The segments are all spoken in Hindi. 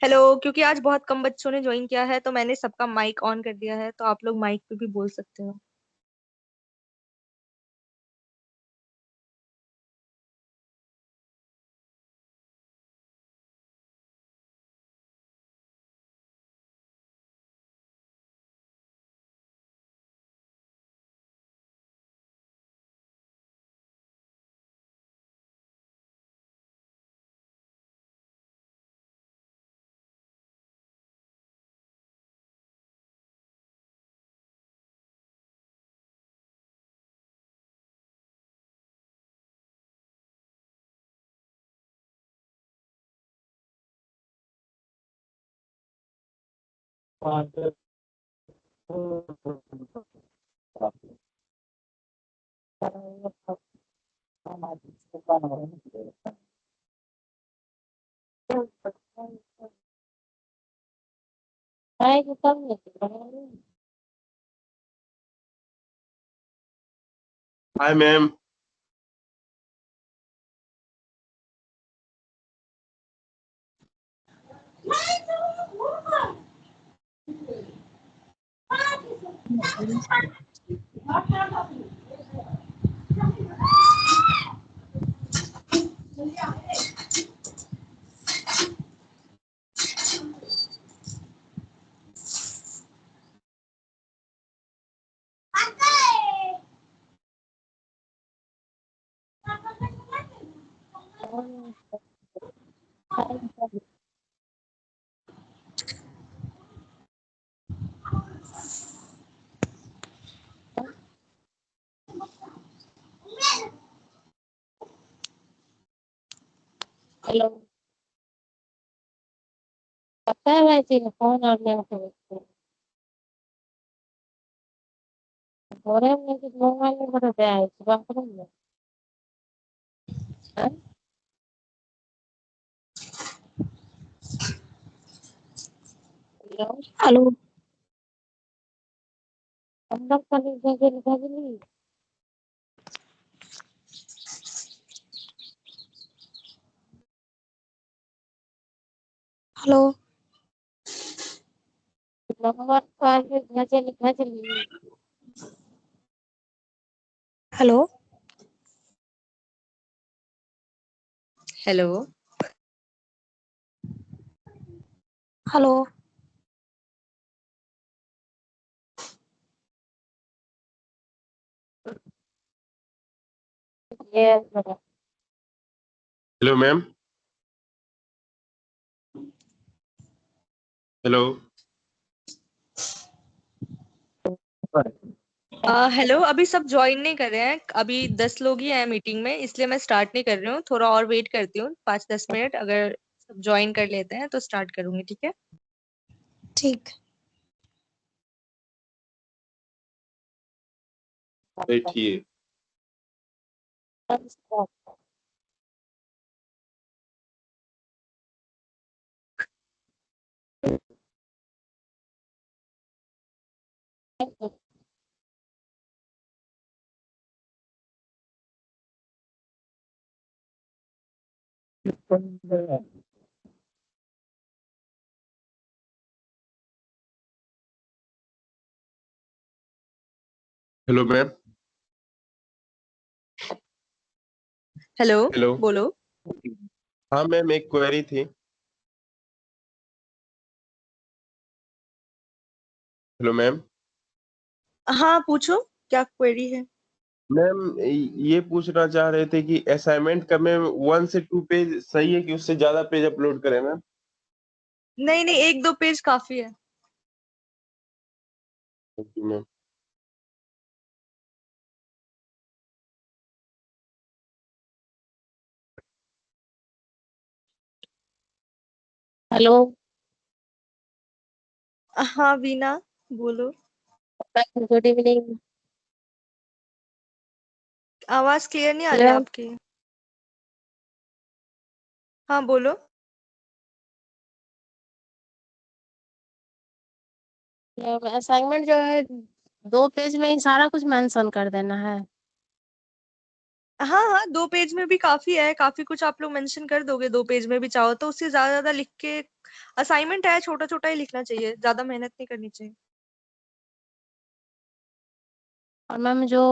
हेलो। क्योंकि आज बहुत कम बच्चों ने ज्वाइन किया है तो मैंने सबका माइक ऑन कर दिया है, तो आप लोग माइक पे भी बोल सकते हो। Hi ma'am. हेलो। पता है वैसे फोन और मैं हो रहे हैं कि मोबाइल में बता है सुबह करूँगा। हेलो। हेलो। हम लोग का लिखा नहीं। हेलो। नंबर पर लिखा चलिए। हेलो। हेलो। हेलो। ये हेलो मैम। हेलो। हेलो। अभी सब ज्वाइन नहीं कर रहे हैं, अभी 10 लोग ही हैं मीटिंग में, इसलिए मैं स्टार्ट नहीं कर रही हूँ। थोड़ा और वेट करती हूँ, 5-10 मिनट। अगर सब ज्वाइन कर लेते हैं तो स्टार्ट करूंगी, ठीक है? ठीक। बैठिए। Hello ma'am. हेलो। हेलो। बोलो। हाँ मैम, एक क्वेरी थी। Hello ma'am. हाँ, पूछो। क्या क्वेरी है? मैम, ये पूछना चाह रहे थे कि असाइनमेंट का मैम 1 से 2 पेज सही है कि उससे ज्यादा पेज अपलोड करें मैम? नहीं नहीं, 1-2 पेज काफी है। Thank you ma'am. हेलो। हाँ वीना, बोलो। Good evening. आवाज क्लियर नहीं आ रही आपकी। हाँ, बोलो। असाइनमेंट जो है 2 पेज में ही सारा कुछ मेंशन कर देना है। हाँ हाँ, 2 पेज में भी काफी है, काफी कुछ आप लोग मेंशन कर दोगे 2 पेज में भी चाहो तो। उससे ज्यादा ज्यादा लिख के, असाइनमेंट है, छोटा छोटा ही लिखना चाहिए, ज्यादा मेहनत नहीं करनी चाहिए। और मैम जो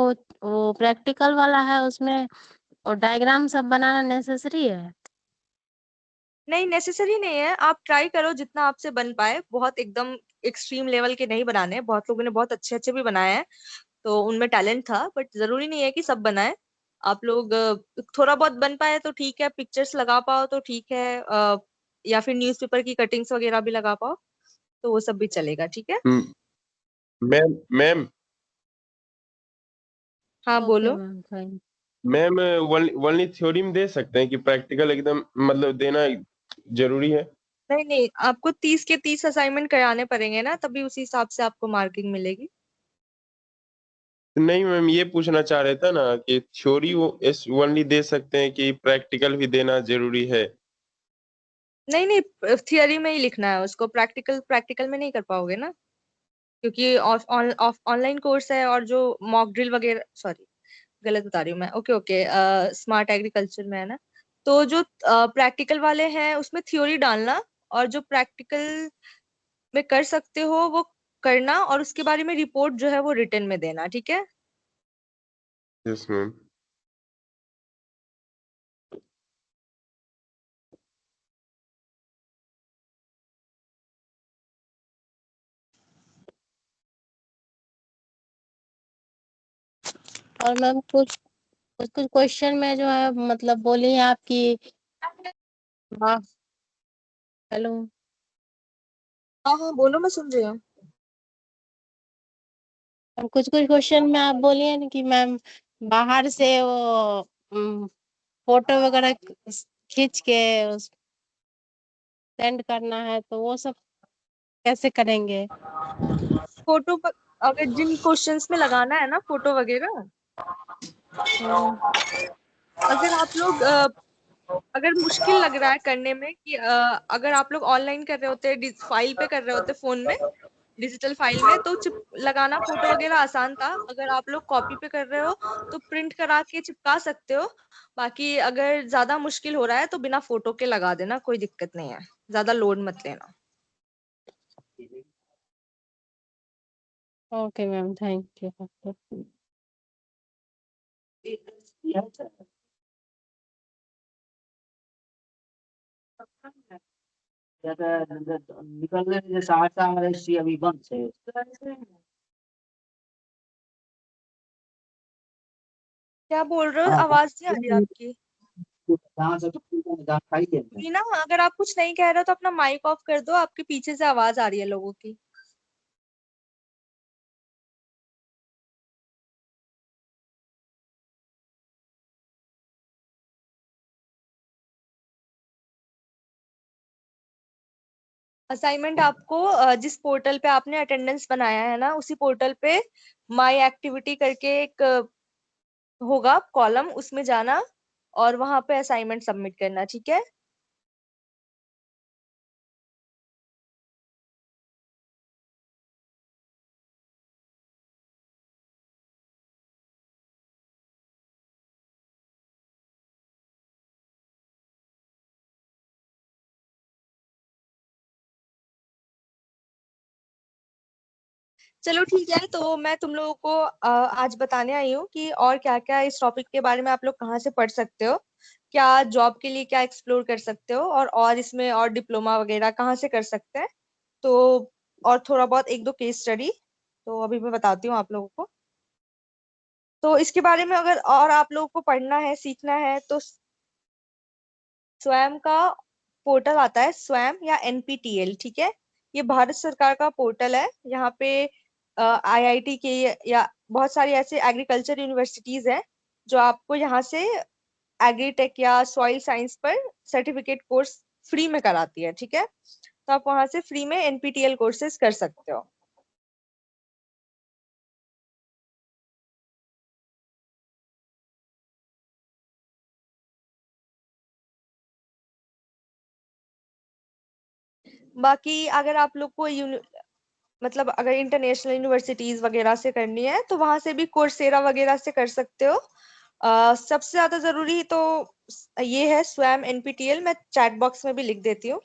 वो प्रैक्टिकल वाला है उसमें और डायग्राम सब बनाना नेसेसरी है? नहीं, नेसेसरी नहीं है, आप ट्राई करो जितना आपसे बन पाए। बहुत एकदम एक्सट्रीम लेवल के नहीं बनाने, बहुत लोगों ने बहुत अच्छे अच्छे भी बनाए हैं, तो उनमें टैलेंट था, बट जरूरी नहीं है कि सब बनाए। आप लोग थोड़ा बहुत बन पाए तो ठीक है, पिक्चर्स लगा पाओ तो ठीक है, या फिर न्यूज़पेपर की कटिंग्स वगैरह भी लगा पाओ तो वो सब भी चलेगा, ठीक है। मैम मैम हाँ ओके बोलो। Ma'am, fine. Ma'am only theory में दे सकते हैं कि प्रैक्टिकल एकदम मतलब देना जरूरी है? नहीं नहीं, आपको 30 के 30 असाइनमेंट कराने पड़ेंगे ना, तभी उसी हिसाब से आपको मार्किंग मिलेगी। नहीं मैम, ये पूछना चाह रहे थे ना कि थ्योरी वो इस ओनली दे सकते हैं कि प्रैक्टिकल भी देना जरूरी है? नहीं नहीं, थियरी में ही लिखना है उसको, प्रैक्टिकल प्रैक्टिकल में नहीं कर पाओगे ना, क्योंकि ऑनलाइन कोर्स है, और जो मॉक ड्रिल वगैरह, सॉरी गलत बता रही हूँ मैं, ओके ओके, स्मार्ट एग्रीकल्चर में है ना, तो जो प्रैक्टिकल वाले हैं उसमें थ्योरी डालना, और जो प्रैक्टिकल में कर सकते हो वो करना, और उसके बारे में रिपोर्ट जो है वो रिटर्न में देना, ठीक है। Yes ma'am. और मैम कुछ कुछ कुछ क्वेश्चन में जो है मतलब बोली है आपकी। हाँ, हेलो। हाँ हाँ बोलो, मैं सुन रही हूँ। कुछ कुछ क्वेश्चन में आप बोली है ना कि मैम बाहर से वो फोटो वगैरह खींच के सेंड करना है, तो वो सब कैसे करेंगे? फोटो पर, अगर जिन क्वेश्चंस में लगाना है ना फोटो वगैरह, हम्म, अगर आप लोग अगर मुश्किल लग रहा है करने में कि अगर आप लोग ऑनलाइन कर रहे होते, फाइल पे कर रहे होते फोन में, डिजिटल फाइल में, तो चिप लगाना फोटो वगैरह आसान था। अगर आप लोग कॉपी पे कर रहे हो तो प्रिंट करा के चिपका सकते हो। बाकी अगर ज्यादा मुश्किल हो रहा है तो बिना फोटो के लगा देना, कोई दिक्कत नहीं है, ज्यादा लोड मत लेना। Okay ma'am, thank you. निकलने जे सहरसा में रहे छी अभी बंद छै। क्या बोल रहे हो, हाँ, आवाज नहीं आ रही आपकी। जहाँ से जानकारी है। मीना, अगर आप कुछ नहीं कह रहे हो तो अपना माइक ऑफ कर दो, आपके पीछे से आवाज आ रही है लोगों की। असाइनमेंट आपको जिस पोर्टल पे आपने अटेंडेंस बनाया है ना, उसी पोर्टल पे माई एक्टिविटी करके एक होगा कॉलम, उसमें जाना और वहां पे असाइनमेंट सबमिट करना, ठीक है। चलो ठीक है, तो मैं तुम लोगों को आज बताने आई हूँ कि और क्या क्या इस टॉपिक के बारे में आप लोग कहाँ से पढ़ सकते हो, क्या जॉब के लिए क्या एक्सप्लोर कर सकते हो, और इसमें और डिप्लोमा वगैरह कहाँ से कर सकते हैं, तो और थोड़ा बहुत एक दो केस स्टडी, तो अभी मैं बताती हूँ आप लोगों को। तो इसके बारे में अगर और आप लोगों को पढ़ना है, सीखना है, तो स्वयं का पोर्टल आता है, स्वयं या एनपीटीएल, ठीक है। ये भारत सरकार का पोर्टल है। यहाँ पे आईआईटी के या बहुत सारी ऐसे एग्रीकल्चर यूनिवर्सिटीज हैं जो आपको यहाँ से एग्रीटेक या सॉइल साइंस पर सर्टिफिकेट कोर्स फ्री में कराती है, ठीक है। तो आप वहां से फ्री में एनपीटीएल कोर्सेज कर सकते हो। बाकी अगर आप लोग को मतलब अगर इंटरनेशनल यूनिवर्सिटीज वगैरह से करनी है तो वहां से भी कोर्सेरा वगैरह से कर सकते हो। सबसे ज्यादा जरूरी तो ये है स्वयं एनपीटीएल, मैं चैट बॉक्स में भी लिख देती हूँ।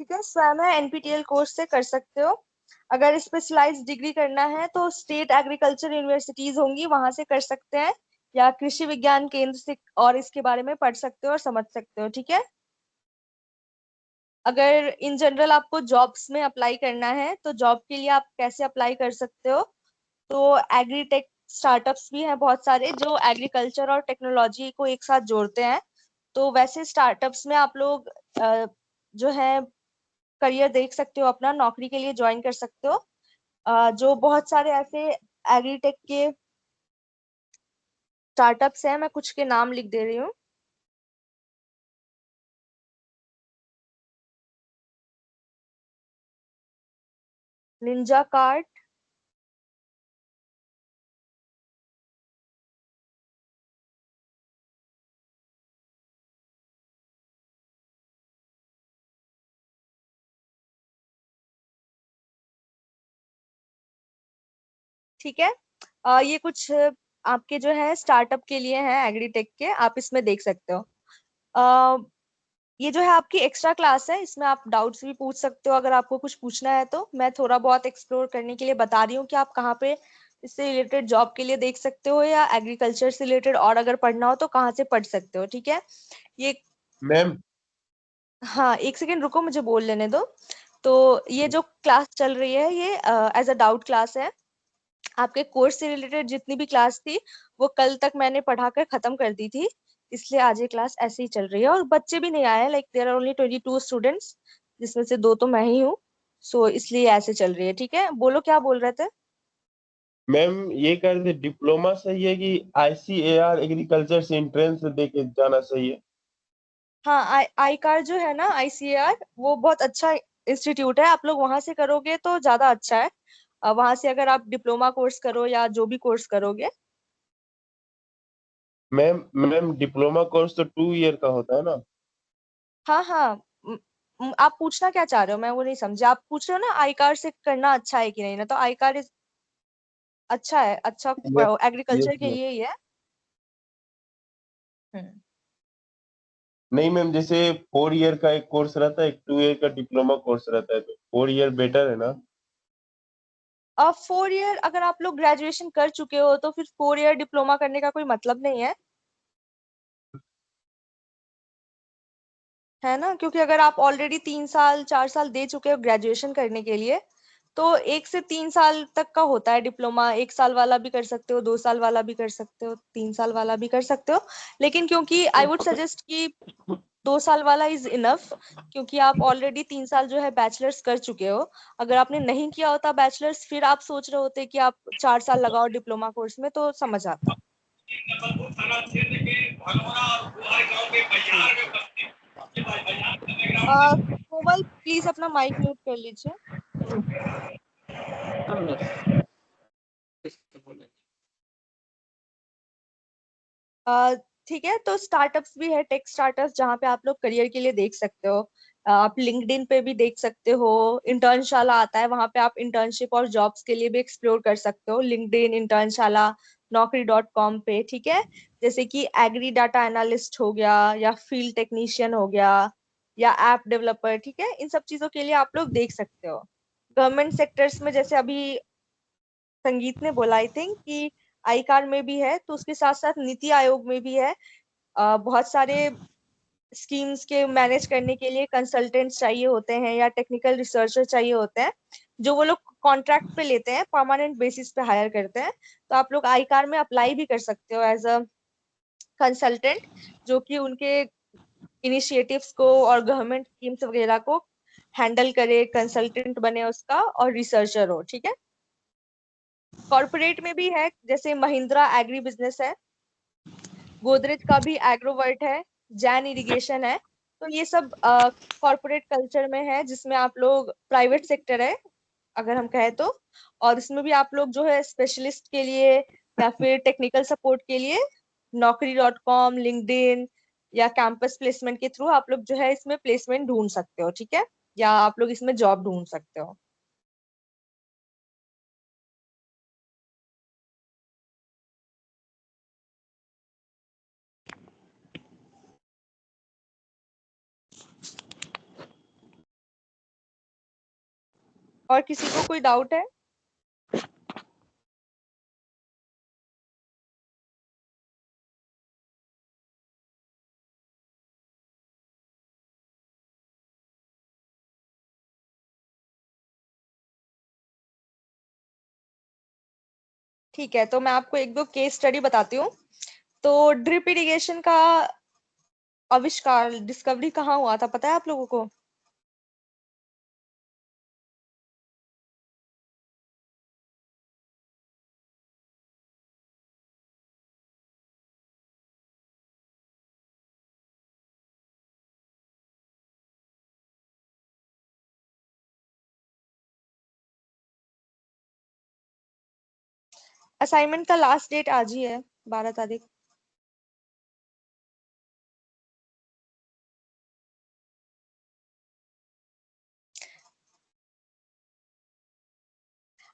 ठीक है, स्वयं एनपीटीएल कोर्स से कर सकते हो। अगर स्पेशलाइज डिग्री करना है तो स्टेट एग्रीकल्चर यूनिवर्सिटीज होंगी, वहां से कर सकते हैं, या कृषि विज्ञान केंद्र से और इसके बारे में पढ़ सकते हो और समझ सकते हो। ठीक है, अगर इन जनरल आपको जॉब्स में अप्लाई करना है तो जॉब के लिए आप कैसे अप्लाई कर सकते हो, तो एग्रीटेक स्टार्टअप्स भी हैं बहुत सारे जो एग्रीकल्चर और टेक्नोलॉजी को एक साथ जोड़ते हैं। तो वैसे स्टार्टअप्स में आप लोग जो है करियर देख सकते हो, अपना नौकरी के लिए ज्वाइन कर सकते हो। जो बहुत सारे ऐसे एग्रीटेक के स्टार्टअप्स हैं, मैं कुछ के नाम लिख दे रही हूँ। निंजा कार्ट, ठीक है। ये कुछ आपके जो है स्टार्टअप के लिए हैं एग्रीटेक के, आप इसमें देख सकते हो। अ, ये जो है आपकी एक्स्ट्रा क्लास है, इसमें आप डाउट्स भी पूछ सकते हो अगर आपको कुछ पूछना है तो। मैं थोड़ा बहुत एक्सप्लोर करने के लिए बता रही हूँ कि आप कहाँ पे इससे रिलेटेड जॉब के लिए देख सकते हो, या एग्रीकल्चर से रिलेटेड और अगर पढ़ना हो तो कहाँ से पढ़ सकते हो। ठीक है, ये मैम। हाँ, एक सेकेंड रुको, मुझे बोल लेने दो। तो ये जो क्लास चल रही है ये एज अ डाउट क्लास है। आपके कोर्स से रिलेटेड जितनी भी क्लास थी वो कल तक मैंने पढ़ाकर खत्म कर दी थी, इसलिए आज ये क्लास ऐसे ही चल रही है। और बच्चे भी नहीं आए, like there are only 22 students, जिसमें से 2 तो मैं ही हूँ। सो इसलिए ऐसे चल रही है। ठीक है, बोलो क्या बोल रहे थे। मैम ये कह रहे थे डिप्लोमा सही है कि आईसीएआर एग्रीकल्चर से एंट्रेंस दे के जाना सही है? हाँ, आई कार जो है ना, आईसीएआर, वो बहुत अच्छा इंस्टीट्यूट है, आप लोग वहां से करोगे तो ज्यादा अच्छा है। वहां से अगर आप डिप्लोमा कोर्स करो या जो भी कोर्स करोगे। मैम मैम डिप्लोमा कोर्स तो 2 ईयर का होता है ना? हाँ हाँ, आप पूछना क्या चाह रहे हो, मैं वो नहीं समझा। आप पूछ रहे हो ना आई कार से करना अच्छा है कि नहीं, ना तो आई कार अच्छा है, अच्छा यस। यस एग्रीकल्चर के मैम। लिए ही है। हम्म। नहीं मैम, जैसे 4 ईयर का एक कोर्स रहता है, एक 2 ईयर का डिप्लोमा कोर्स रहता है, तो 4 ईयर बेटर है ना? अब 4 ईयर अगर आप लोग ग्रेजुएशन कर चुके हो तो फिर 4 ईयर डिप्लोमा करने का कोई मतलब नहीं है ना, क्योंकि अगर आप ऑलरेडी 3 साल 4 साल दे चुके हो ग्रेजुएशन करने के लिए, तो 1 से 3 साल तक का होता है डिप्लोमा। 1 साल वाला भी कर सकते हो, 2 साल वाला भी कर सकते हो, 3 साल वाला भी कर सकते हो। लेकिन क्योंकि आई वुड सजेस्ट कि 2 साल वाला इज इनफ, क्योंकि आप ऑलरेडी 3 साल जो है बैचलर्स कर चुके हो। अगर आपने नहीं किया होता बैचलर्स, फिर आप सोच रहे होते कि आप 4 साल लगाओ डिप्लोमा कोर्स में, तो समझ आता। कोमल प्लीज अपना माइक म्यूट कर लीजिए। अ, ठीक है, तो स्टार्टअप्स भी है, टेक स्टार्टअप्स, जहाँ पे आप लोग करियर के लिए देख सकते हो। आप लिंक्डइन पे भी देख सकते हो, इंटर्नशाला आता है, वहां पे आप इंटर्नशिप और जॉब्स के लिए भी एक्सप्लोर कर सकते हो। लिंक्डइन, इंटर्नशाला, नौकरी.com पे। ठीक है, जैसे कि एग्री डाटा एनालिस्ट हो गया, या फील्ड टेक्नीशियन हो गया, या ऐप डेवलपर। ठीक है, इन सब चीजों के लिए आप लोग देख सकते हो। गवर्नमेंट सेक्टर्स में जैसे अभी संगीत ने बोला आई थिंक कि आई कार में भी है, तो उसके साथ साथ नीति आयोग में भी है। बहुत सारे स्कीम्स के मैनेज करने के लिए कंसल्टेंट्स चाहिए होते हैं, या टेक्निकल रिसर्चर चाहिए होते हैं, जो वो लोग कॉन्ट्रैक्ट पे लेते हैं, परमानेंट बेसिस पे हायर करते हैं। तो आप लोग आई कार में अप्लाई भी कर सकते हो एज अ कंसल्टेंट, जो कि उनके इनिशिएटिव्स को और गवर्नमेंट स्कीम्स वगैरह को हैंडल करे, कंसल्टेंट बने उसका, और रिसर्चर हो। ठीक है, कॉर्पोरेट में भी है, जैसे महिंद्रा एग्री बिजनेस है, गोदरेज का भी एग्रोवर्ट है, जैन इरिगेशन है। तो तो ये सब कॉर्पोरेट कल्चर में है, जिसमें आप लोग प्राइवेट सेक्टर है अगर हम कहें तो, और इसमें भी आप लोग जो है स्पेशलिस्ट के लिए या फिर टेक्निकल सपोर्ट के लिए naukri.com, लिंक्डइन या कैंपस प्लेसमेंट के थ्रू आप लोग जो है इसमें प्लेसमेंट ढूंढ सकते हो, ठीक है, या आप लोग इसमें जॉब ढूंढ सकते हो। और किसी को कोई डाउट है? ठीक है, तो मैं आपको एक दो केस स्टडी बताती हूँ। तो ड्रिप इरिगेशन का आविष्कार, डिस्कवरी कहाँ हुआ था पता है आप लोगों को? असाइनमेंट का लास्ट डेट आज ही है, 12 तारीख।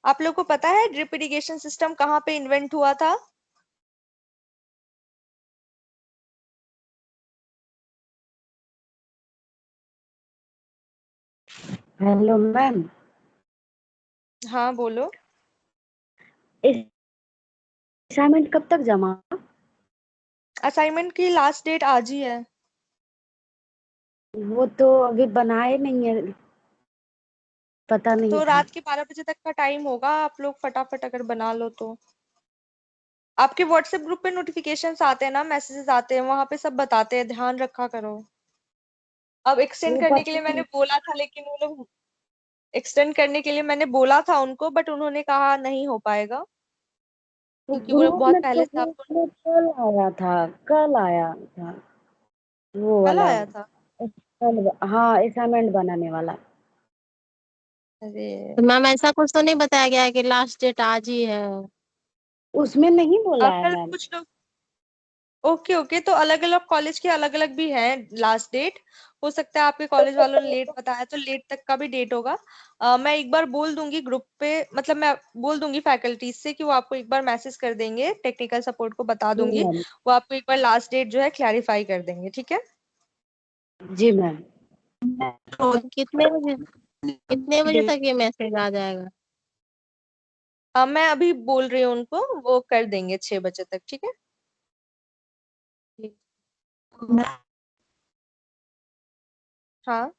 आप लोग को पता है ड्रिप इरिगेशन सिस्टम कहाँ पे इन्वेंट हुआ था? हेलो मैम, हाँ बोलो। असाइनमेंट कब तक जमा? असाइनमेंट की लास्ट डेट आज ही है। वो तो अभी बनाए नहीं है, पता नहीं तो था। रात के 12 बजे तक का टाइम होगा, आप लोग फटाफट अगर बना लो तो। आपके व्हाट्सएप ग्रुप पे नोटिफिकेशंस आते हैं ना, मैसेजेस आते हैं, वहां पे सब बताते हैं, ध्यान रखा करो। अब एक्सटेंड वो करने के पता लिए मैंने नहीं। बोला था, लेकिन वो लोग एक्सटेंड करने के लिए मैंने बोला था उनको, बट उन्होंने कहा नहीं हो पाएगा, वो क्योंकि वो लोग ग्रुप बहुत में पहले तो से आपको। कल आया था, कल आया था वो कल वाला। आया था? कल, हाँ, असाइनमेंट बनाने वाला। अरे तो मैम ऐसा कुछ तो नहीं बताया गया है कि लास्ट डेट आज ही है? उसमें नहीं बोला है कल मैम। कुछ लोग, ओके ओके, तो अलग अलग कॉलेज के अलग अलग भी हैं लास्ट डेट। हो सकता है आपके कॉलेज वालों ने लेट बताया तो लेट तक का भी डेट होगा। मैं एक बार बोल दूंगी ग्रुप पे, मतलब मैं बोल दूंगी फैकल्टीज से कि वो आपको एक बार मैसेज कर देंगे, टेक्निकल सपोर्ट को बता जी दूंगी, मैम। वो आपको एक बार लास्ट डेट जो है क्लैरिफाई कर देंगे, ठीक है। जी मैम। तो कितने बजे तक ये मैसेज आ जाएगा? मैं अभी बोल रही हूँ उनको, वो कर देंगे 6 बजे तक, ठीक है। हाँ,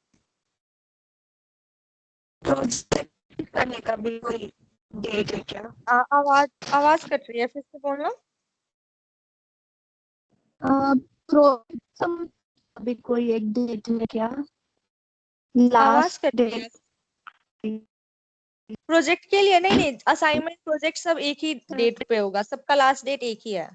प्रोजेक्ट करने का भी कोई डेट है क्या? आवाज आवाज कट रही है, फिर से बोलना। प्रोजेक्ट अभी कोई एक डेट है क्या? आवाज लास्ट कट रही है। डेट? प्रोजेक्ट के लिए नहीं नहीं, असाइनमेंट प्रोजेक्ट सब एक ही डेट पे होगा, सबका लास्ट डेट एक ही है।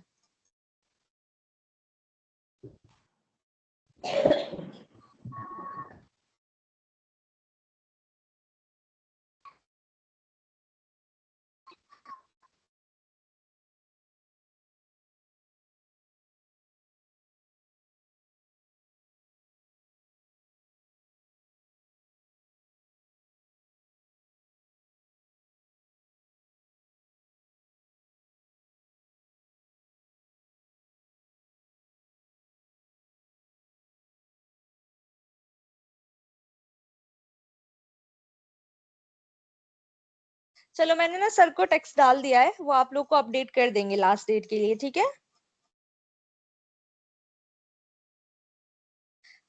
चलो मैंने ना सर को टेक्स्ट डाल दिया है, वो आप लोग को अपडेट कर देंगे लास्ट डेट के लिए, ठीक है।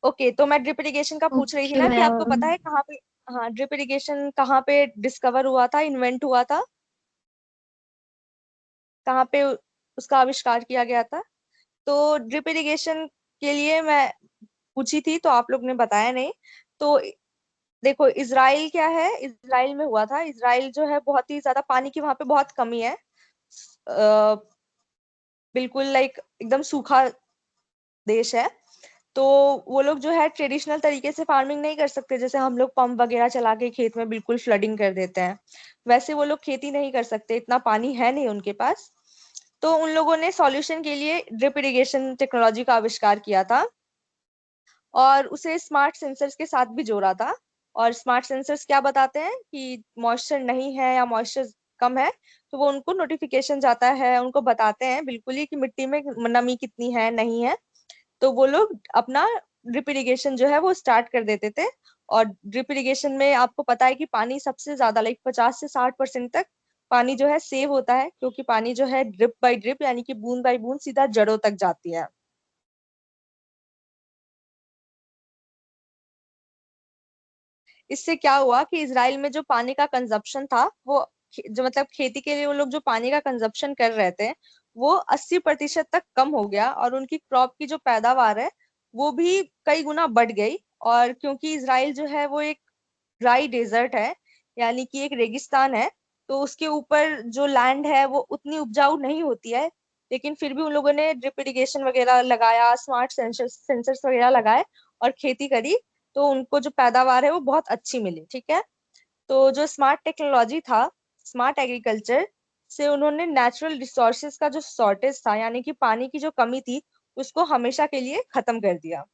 ओके, तो मैं ड्रिप इरिगेशन का पूछ रही थी ओके ना कि आपको मैम। पता है कहाँ पे, हाँ, ड्रिप इरिगेशन कहाँ पे डिस्कवर हुआ था, इन्वेंट हुआ था, कहाँ पे उसका आविष्कार किया गया था? तो ड्रिप इरिगेशन के लिए मैं पूछी थी तो आप लोग ने बताया नहीं। तो देखो, इजराइल क्या है, इजराइल में हुआ था। इजराइल जो है बहुत ही ज्यादा पानी की वहां पे बहुत कमी है, बिल्कुल लाइक एकदम सूखा देश है। तो वो लोग जो है ट्रेडिशनल तरीके से फार्मिंग नहीं कर सकते, जैसे हम लोग पंप वगैरह चला के खेत में बिल्कुल फ्लडिंग कर देते हैं, वैसे वो लोग खेती नहीं कर सकते, इतना पानी है नहीं उनके पास। तो उन लोगों ने सॉल्यूशन के लिए ड्रिप इरिगेशन टेक्नोलॉजी का आविष्कार किया था और उसे स्मार्ट सेंसर्स के साथ भी जोड़ा था। और स्मार्ट सेंसर्स क्या बताते हैं कि मॉइस्चर नहीं है या मॉइस्चर कम है, तो वो उनको नोटिफिकेशन जाता है, उनको बताते हैं बिल्कुल ही कि मिट्टी में नमी कितनी है नहीं है। तो वो लोग अपना ड्रिप इरिगेशन जो है वो स्टार्ट कर देते थे। और ड्रिप इरिगेशन में आपको पता है कि पानी सबसे ज्यादा 50 से 60% तक पानी जो है सेव होता है, क्योंकि पानी जो है ड्रिप बाय ड्रिप यानी कि बूंद बाय बूंद सीधा जड़ों तक जाती है। इससे क्या हुआ कि इसराइल में जो पानी का कंजप्शन था वो जो मतलब खेती के लिए वो लोग जो पानी का कंजप्शन कर रहे थे वो 80% तक कम हो गया, और उनकी क्रॉप की जो पैदावार है वो भी कई गुना बढ़ गई। और क्योंकि इसराइल जो है वो एक ड्राई डेजर्ट है, यानी कि एक रेगिस्तान है, तो उसके ऊपर जो लैंड है वो उतनी उपजाऊ नहीं होती है, लेकिन फिर भी उन लोगों ने ड्रिप इरिगेशन वगैरह लगाया, स्मार्ट सेंसर्स वगैरह लगाए और खेती करी, तो उनको जो पैदावार है वो बहुत अच्छी मिली। ठीक है, तो जो स्मार्ट टेक्नोलॉजी था, स्मार्ट एग्रीकल्चर से उन्होंने नेचुरल रिसोर्सेज का जो शॉर्टेज था यानी कि पानी की जो कमी थी उसको हमेशा के लिए खत्म कर दिया।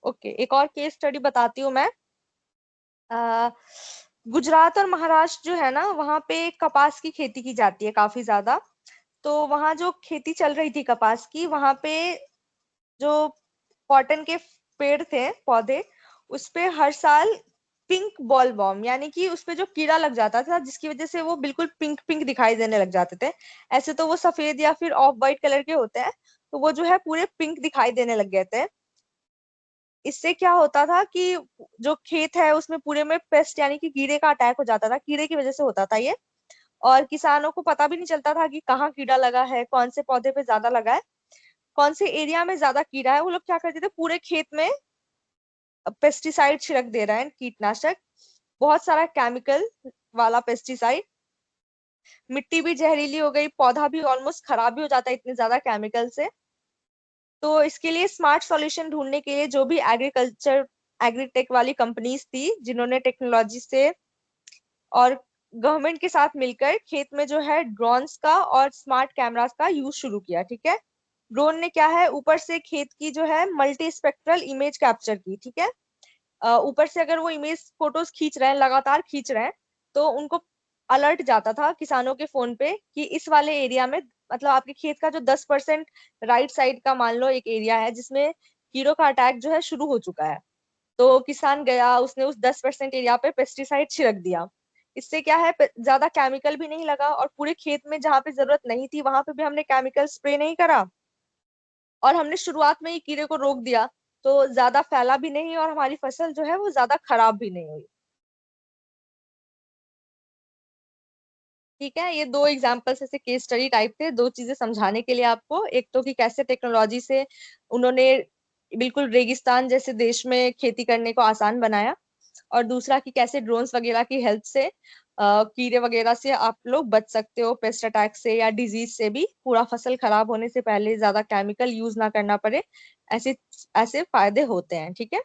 ओके, एक और केस स्टडी बताती हूँ मैं। अ, गुजरात और महाराष्ट्र जो है ना वहाँ पे कपास की खेती की जाती है काफी ज्यादा। तो वहाँ जो खेती चल रही थी कपास की, वहाँ पे जो कॉटन के पेड़ थे, पौधे, उस पे हर साल पिंक बॉल बॉम यानी कि उस पे जो कीड़ा लग जाता था जिसकी वजह से वो बिल्कुल पिंक पिंक दिखाई देने लग जाते थे। ऐसे तो वो सफेद या फिर ऑफ वाइट कलर के होते हैं, तो वो जो है पूरे पिंक दिखाई देने लग गए थे। इससे क्या होता था कि जो खेत है उसमें पूरे में पेस्ट यानी कि कीड़े का अटैक हो जाता था, कीड़े की वजह से होता था ये। और किसानों को पता भी नहीं चलता था कि कहाँ कीड़ा लगा है, कौन से पौधे पे ज्यादा लगा है, कौन से एरिया में ज्यादा कीड़ा है। वो लोग क्या करते थे, पूरे खेत में पेस्टिसाइड छिड़क दे रहे हैं, कीटनाशक, बहुत सारा केमिकल वाला पेस्टिसाइड। मिट्टी भी जहरीली हो गई, पौधा भी ऑलमोस्ट खराब भी हो जाता है इतने ज्यादा केमिकल से। तो इसके लिए स्मार्ट सॉल्यूशन ढूंढने के लिए जो भी एग्रीटेक वाली कंपनीज थी जिन्होंने टेक्नोलॉजी से और गवर्नमेंट के साथ मिलकर खेत में जो है ड्रोन्स का और स्मार्ट कैमरास का यूज शुरू किया। ठीक है, ड्रोन ने क्या है, ऊपर से खेत की जो है मल्टी स्पेक्ट्रल इमेज कैप्चर की। ठीक है, ऊपर से अगर वो इमेज फोटोज खींच रहे हैं, लगातार खींच रहे हैं, तो उनको अलर्ट जाता था किसानों के फोन पे कि इस वाले एरिया में, मतलब आपके खेत का जो 10% राइट साइड का मान लो एक एरिया है जिसमें कीड़ों का अटैक जो है शुरू हो चुका है। तो किसान गया, उसने उस 10% एरिया पे पेस्टिसाइड छिड़क दिया। इससे क्या है, ज्यादा केमिकल भी नहीं लगा, और पूरे खेत में जहाँ पे जरूरत नहीं थी वहां पे भी हमने केमिकल स्प्रे नहीं करा, और हमने शुरुआत में ही कीड़े को रोक दिया, तो ज्यादा फैला भी नहीं और हमारी फसल जो है वो ज्यादा खराब भी नहीं हुई। ठीक है, ये दो एग्जांपल्स ऐसे केस स्टडी टाइप थे, दो चीजें समझाने के लिए आपको, एक तो कि कैसे टेक्नोलॉजी से उन्होंने बिल्कुल रेगिस्तान जैसे देश में खेती करने को आसान बनाया, और दूसरा कि कैसे ड्रोन्स वगैरह की हेल्प से कीड़े वगैरह से आप लोग बच सकते हो, पेस्ट अटैक से या डिजीज से भी, पूरा फसल खराब होने से पहले ज्यादा केमिकल यूज ना करना पड़े, ऐसे ऐसे फायदे होते हैं। ठीक है,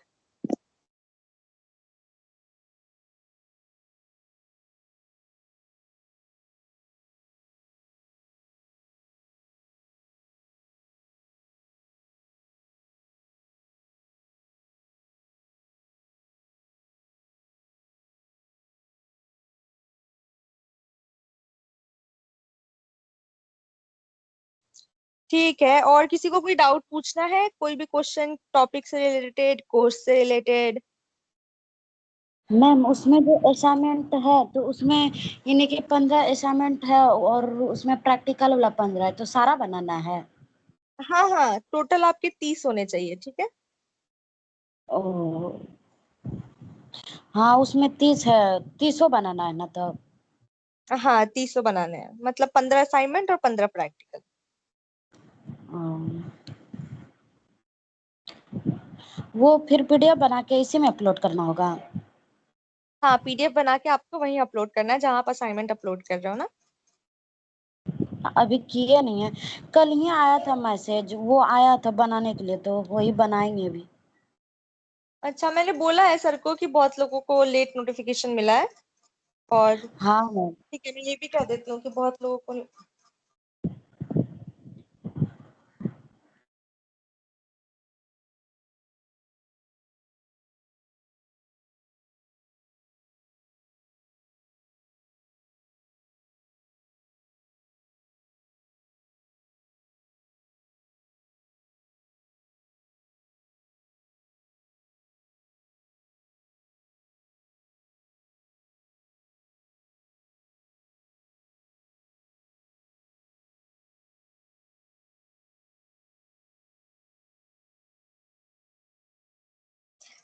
ठीक है। और किसी को कोई डाउट पूछना है, कोई भी क्वेश्चन टॉपिक से रिलेटेड, कोर्स से रिलेटेड? मैम उसमें जो असाइनमेंट है तो उसमें यानी कि 15 असाइनमेंट है और उसमें प्रैक्टिकल वाला 15 है, तो सारा बनाना है? हाँ हाँ, टोटल आपके 30 होने चाहिए, ठीक है। ओ हाँ, उसमें 30 है, 30 बनाना है ना तब। हाँ, 30 बनाने हैं, मतलब 15 असाइनमेंट और 15 प्रैक्टिकल। अम, वो फिर पीडीएफ बना के इसी में अपलोड करना होगा। हाँ, पीडीएफ बना के आपको वहीं अपलोड करना है जहाँ आप असाइनमेंट अपलोड कर रहे हो ना। अभी किए नहीं है, कल ही आया था मैसेज, वो आया था बनाने के लिए, तो वही बनाएंगे अभी। अच्छा, मैंने बोला है सर को कि बहुत लोगों को लेट नोटिफिकेशन मिला है, और हाँ मैम। ठीक है, मैं ये भी कह देती हूँ कि बहुत लोगों को।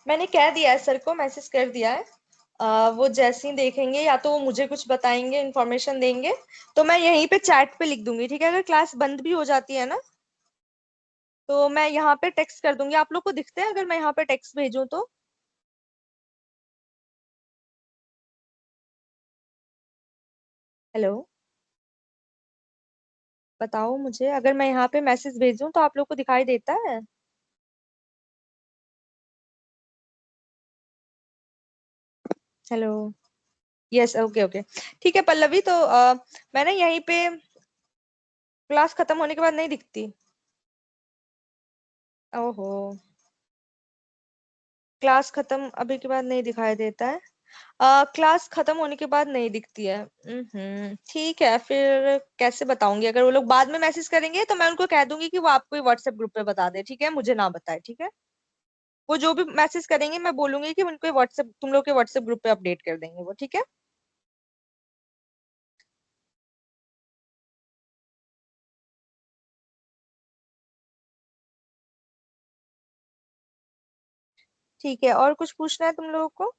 मैंने कह दिया है सर को, मैसेज कर दिया है। वो जैसे ही देखेंगे, या तो वो मुझे कुछ बताएंगे, इन्फॉर्मेशन देंगे, तो मैं यहीं पे चैट पे लिख दूंगी, ठीक है। अगर क्लास बंद भी हो जाती है ना, तो मैं यहाँ पे टेक्स्ट कर दूंगी। आप लोग को दिखते हैं अगर मैं यहाँ पे टेक्स्ट भेजूं तो? हेलो, बताओ मुझे, अगर मैं यहाँ पे मैसेज भेजूं तो आप लोग को दिखाई देता है? हेलो। Yes, okay okay. ठीक है पल्लवी, तो मैंने यहीं पे क्लास खत्म होने के बाद नहीं दिखती? ओहो, क्लास खत्म अभी के बाद नहीं दिखाई देता है। क्लास खत्म होने के बाद नहीं दिखती है। ठीक है, फिर कैसे बताऊंगी? अगर वो लोग बाद में मैसेज करेंगे तो मैं उनको कह दूंगी कि वो आपको व्हाट्सएप ग्रुप पे बता दे, ठीक है, मुझे ना बताए, ठीक है। वो जो भी मैसेज करेंगे मैं बोलूंगी कि उनको व्हाट्सएप, तुम लोग के व्हाट्सएप ग्रुप पे अपडेट कर देंगे वो, ठीक है। ठीक है, और कुछ पूछना है तुम लोगों को?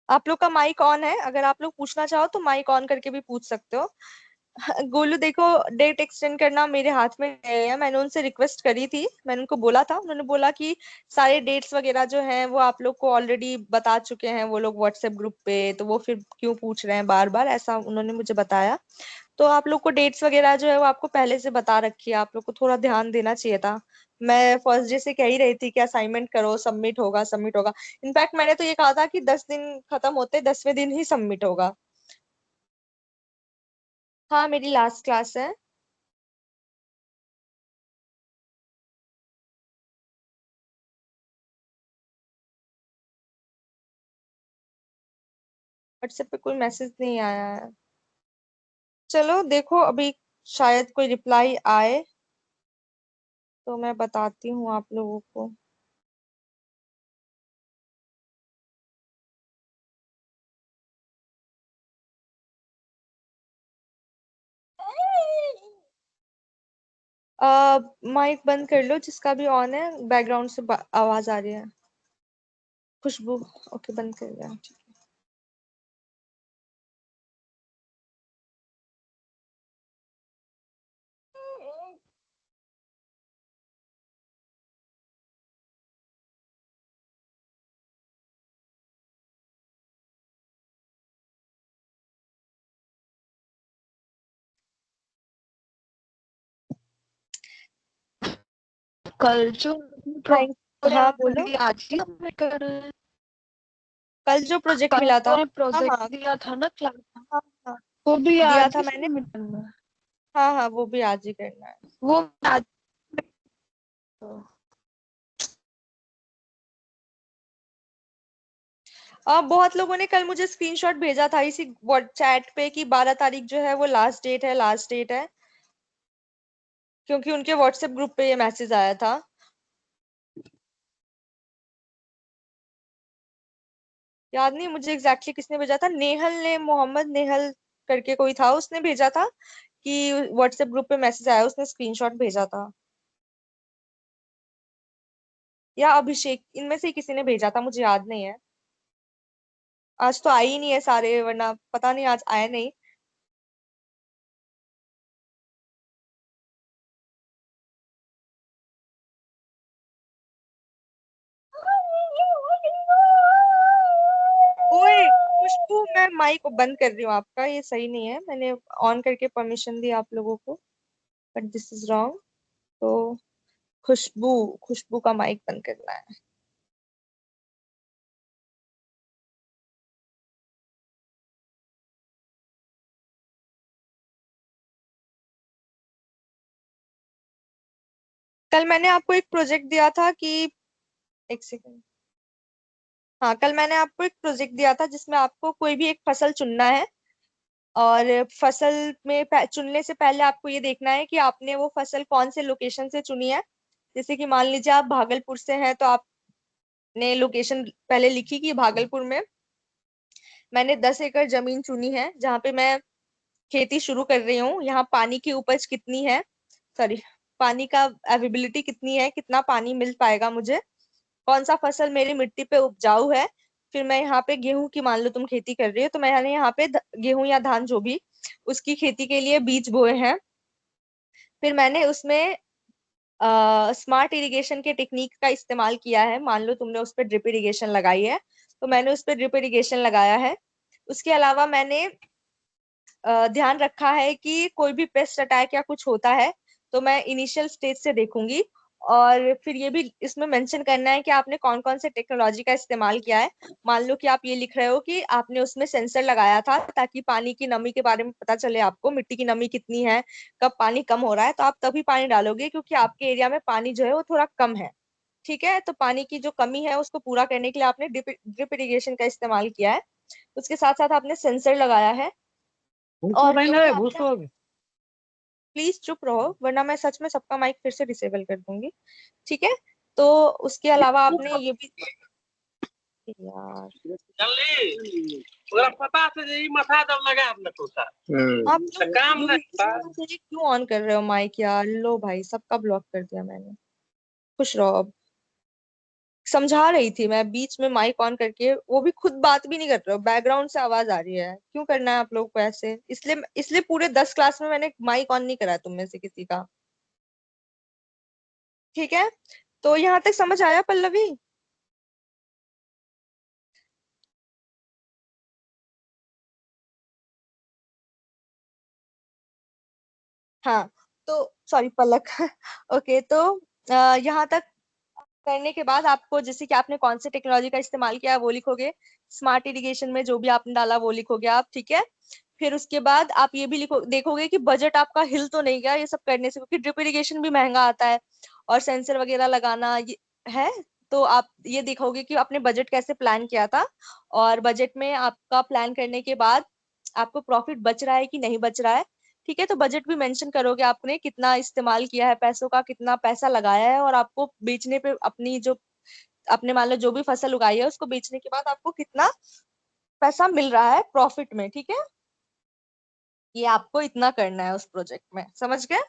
आप लोग का माइक ऑन है, अगर आप लोग पूछना चाहो तो माइक ऑन करके भी पूछ सकते हो। गोलू देखो, डेट एक्सटेंड करना मेरे हाथ में नहीं है। मैंने उनसे रिक्वेस्ट करी थी, मैंने उनको बोला था, उन्होंने बोला कि सारे डेट्स वगैरह जो हैं वो आप लोग को ऑलरेडी बता चुके हैं वो लोग व्हाट्सएप ग्रुप पे, तो वो फिर क्यों पूछ रहे हैं बार बार, ऐसा उन्होंने मुझे बताया। तो आप लोग को डेट्स वगैरह जो है वो आपको पहले से बता रखी है, आप लोग को थोड़ा ध्यान देना चाहिए था। मैं फर्स्ट डे से कह ही रही थी कि असाइनमेंट करो, सबमिट होगा, सबमिट होगा। इनफैक्ट मैंने तो ये कहा था कि 10 दिन खत्म होते 10वें दिन ही सबमिट होगा। हाँ, मेरी लास्ट क्लास है। व्हाट्सएप पे कोई मैसेज नहीं आया है। चलो देखो, अभी शायद कोई रिप्लाई आए तो मैं बताती हूँ आप लोगों को। माइक बंद कर लो जिसका भी ऑन है, बैकग्राउंड से आवाज आ रही है। खुशबू, ओके, बंद कर दिया, ठीक है। कल जो थैंक हाँ बोलो। प्रोजेक्ट आज ही सबमिट कर रहे हैं। कल जो प्रोजेक्ट कल मिला था, जो हाँ प्रोजेक्ट हाँ दिया था ना क्लास, हाँ हाँ, वो भी दिया आज था ही मैंने। सबमिट करना है। हाँ हाँ, वो भी आज ही करना है। वो आज बहुत लोगों ने कल मुझे स्क्रीनशॉट भेजा था इसी चैट पे कि 12 तारीख जो है वो लास्ट डेट है, लास्ट डेट है, क्योंकि उनके व्हाट्सएप ग्रुप पे ये मैसेज आया था। याद नहीं मुझे एग्जैक्टली किसने भेजा था, नेहल ने, मोहम्मद नेहल करके कोई था, उसने भेजा था कि व्हाट्सएप ग्रुप पे मैसेज आया, उसने स्क्रीनशॉट भेजा था, या अभिषेक, इनमें से ही किसी ने भेजा था, मुझे याद नहीं है। आज तो आई ही नहीं है सारे, वरना पता नहीं आज आए नहीं। ओए खुशबू, मैं माइक को बंद कर रही हूँ आपका, ये सही नहीं है, मैंने ऑन करके परमिशन दी आप लोगों को, बट दिस इज रॉन्ग। तो खुशबू, खुशबू का माइक बंद करना है। कल मैंने आपको एक प्रोजेक्ट दिया था कि, एक सेकेंड, हाँ कल मैंने आपको एक प्रोजेक्ट दिया था जिसमें आपको कोई भी एक फसल चुनना है, और फसल में चुनने से पहले आपको ये देखना है कि आपने वो फसल कौन से लोकेशन से चुनी है। जैसे कि मान लीजिए आप भागलपुर से हैं, तो आपने लोकेशन पहले लिखी कि भागलपुर में मैंने 10 एकड़ जमीन चुनी है जहाँ पे मैं खेती शुरू कर रही हूँ, यहाँ पानी की उपज कितनी है, सॉरी, पानी का अवेबिलिटी कितनी है, कितना पानी मिल पाएगा मुझे, कौन सा फसल मेरी मिट्टी पे उपजाऊ है। फिर मैं यहाँ पे गेहूं की, मान लो तुम खेती कर रही हो, तो मैंने यहाँ पे गेहूं या धान जो भी, उसकी खेती के लिए बीज बोए हैं। फिर मैंने उसमें स्मार्ट इरिगेशन के टेक्निक का इस्तेमाल किया है, मान लो तुमने उस पर ड्रिप इरिगेशन लगाई है, तो मैंने उस पर ड्रिप इरिगेशन लगाया है। उसके अलावा मैंने ध्यान रखा है कि कोई भी पेस्ट अटैक या कुछ होता है तो मैं इनिशियल स्टेज से देखूंगी। और फिर ये भी इसमें मेंशन करना है कि आपने कौन कौन से टेक्नोलॉजी का इस्तेमाल किया है। मान लो कि आप ये लिख रहे हो कि आपने उसमें सेंसर लगाया था ताकि पानी की नमी के बारे में पता चले आपको, मिट्टी की नमी कितनी है, कब पानी कम हो रहा है, तो आप तभी पानी डालोगे क्योंकि आपके एरिया में पानी जो है वो थोड़ा कम है। ठीक है, तो पानी की जो कमी है उसको पूरा करने के लिए आपने ड्रिप इरिगेशन का इस्तेमाल किया है। उसके साथ साथ आपने सेंसर लगाया है। भूसो और नहीं जो ना भी है, आपने, भूसो। प्लीज चुप रहो वरना मैं सच में सबका माइक फिर से डिसेबल कर दूंगी। ठीक है, तो उसके अलावा आपने ये भी, यार जल्दी पूरा पता से यही मथा दब लगा अपने को सा आप लोग काम नहीं था। क्यों ऑन कर रहे हो माइक यार, लो भाई सबका ब्लॉक कर दिया मैंने। खुश रहो अब। समझा रही थी मैं, बीच में माइक ऑन करके, वो भी खुद बात भी नहीं कर रहे हो, बैकग्राउंड से आवाज आ रही है, क्यों करना है आप लोग को ऐसे, इसलिए इसलिए पूरे 10 क्लास में मैंने माइक ऑन नहीं करा तुम में से किसी का। ठीक है, तो यहाँ तक समझ आया पल्लवी? हाँ, तो सॉरी पलक ओके, तो यहाँ तक करने के बाद आपको, जैसे कि आपने कौन से टेक्नोलॉजी का इस्तेमाल किया है वो लिखोगे, स्मार्ट इरिगेशन में जो भी आपने डाला वो लिखोगे आप। ठीक है, फिर उसके बाद आप ये भी लिखो, देखोगे कि बजट आपका हिल तो नहीं गया ये सब करने से, क्योंकि ड्रिप इरिगेशन भी महंगा आता है और सेंसर वगैरह लगाना ये है। तो आप ये देखोगे कि आपने बजट कैसे प्लान किया था, और बजट में आपका प्लान करने के बाद आपको प्रॉफिट बच रहा है कि नहीं बच रहा है। ठीक है, तो बजट भी मेंशन करोगे आपने कितना इस्तेमाल किया है पैसों का, कितना पैसा लगाया है, और आपको बेचने पे अपनी जो, आपने मान लो जो भी फसल उगाई है उसको बेचने के बाद आपको कितना पैसा मिल रहा है प्रॉफिट में। ठीक है, ये आपको इतना करना है उस प्रोजेक्ट में, समझ गए?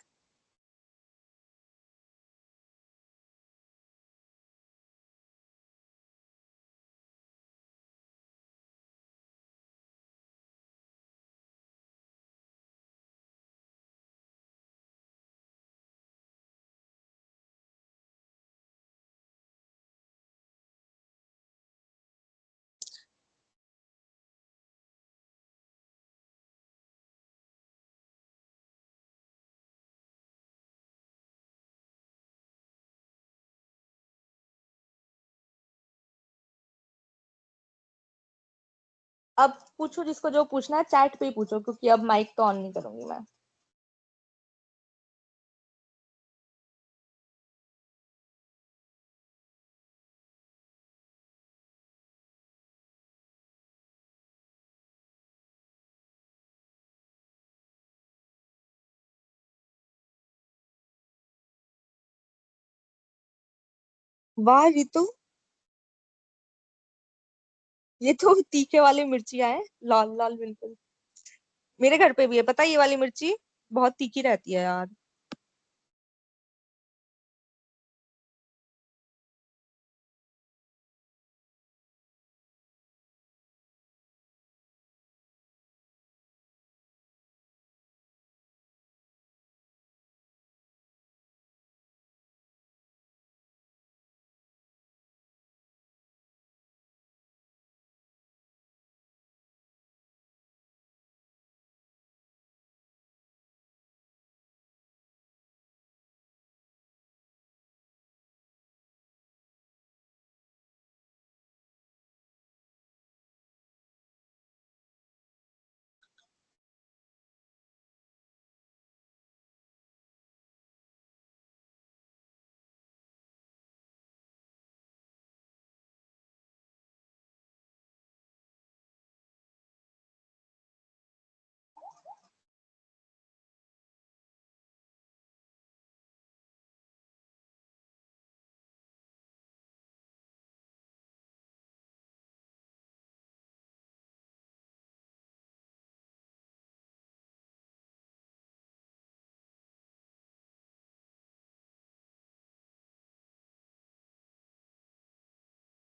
अब पूछो जिसको जो पूछना है, चैट पे ही पूछो क्योंकि अब माइक तो ऑन नहीं करूंगी मैं। वाह रितु, ये तो तीखे वाली मिर्चियां हैं, लाल लाल बिल्कुल। मेरे घर पे भी है पता है, ये वाली मिर्ची बहुत तीखी रहती है यार।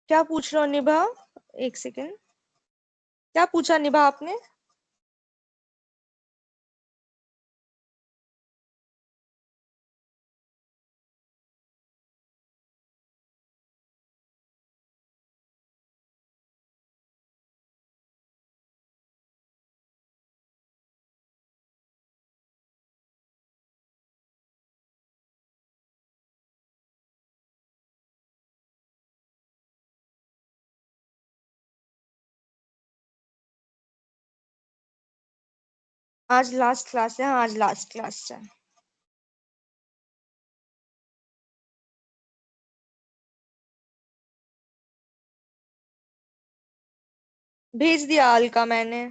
क्या पूछ रहे हो निभा? एक सेकेंड, क्या पूछा निभा आपने? आज लास्ट क्लास है, हाँ आज लास्ट क्लास है। भेज दिया अलका मैंने।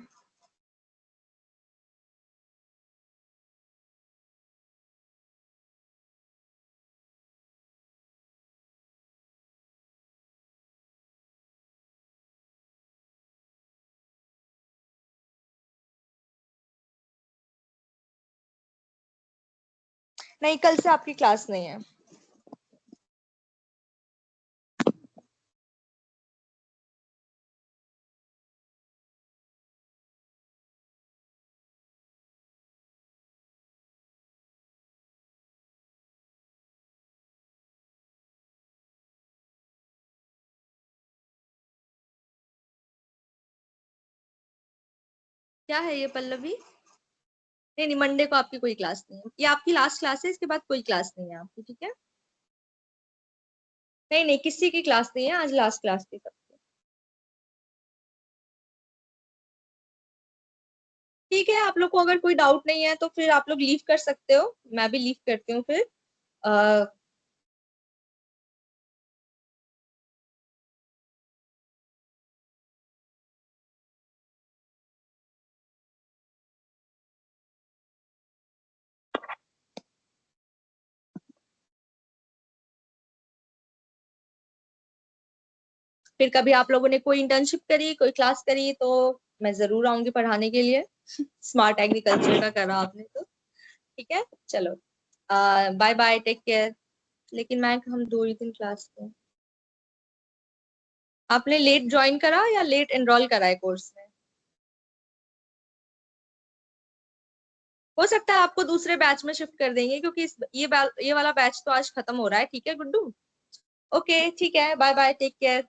नहीं, कल से आपकी क्लास नहीं है। क्या है ये पल्लवी? नहीं नहीं, मंडे को आपकी कोई क्लास नहीं है, ये आपकी लास्ट क्लास है, इसके बाद कोई क्लास नहीं है आपकी, ठीक है? नहीं नहीं, किसी की क्लास नहीं है, आज लास्ट क्लास थी सबकी। ठीक है, आप लोग को अगर कोई डाउट नहीं है तो फिर आप लोग लीव कर सकते हो, मैं भी लीव करती हूँ फिर। आ, फिर कभी आप लोगों ने कोई इंटर्नशिप करी, कोई क्लास करी तो मैं जरूर आऊंगी पढ़ाने के लिए। स्मार्ट एग्रीकल्चर का करा आपने तो, ठीक है चलो, बाय बाय, टेक केयर। लेकिन मैं, हम 2 ही दिन क्लास में। आपने लेट ज्वाइन करा या लेट एनरोल करा है कोर्स में? हो सकता है आपको दूसरे बैच में शिफ्ट कर देंगे, क्योंकि ये वाला बैच तो आज खत्म हो रहा है, ठीक है गुड्डू? ओके ठीक है, बाय बाय, टेक केयर।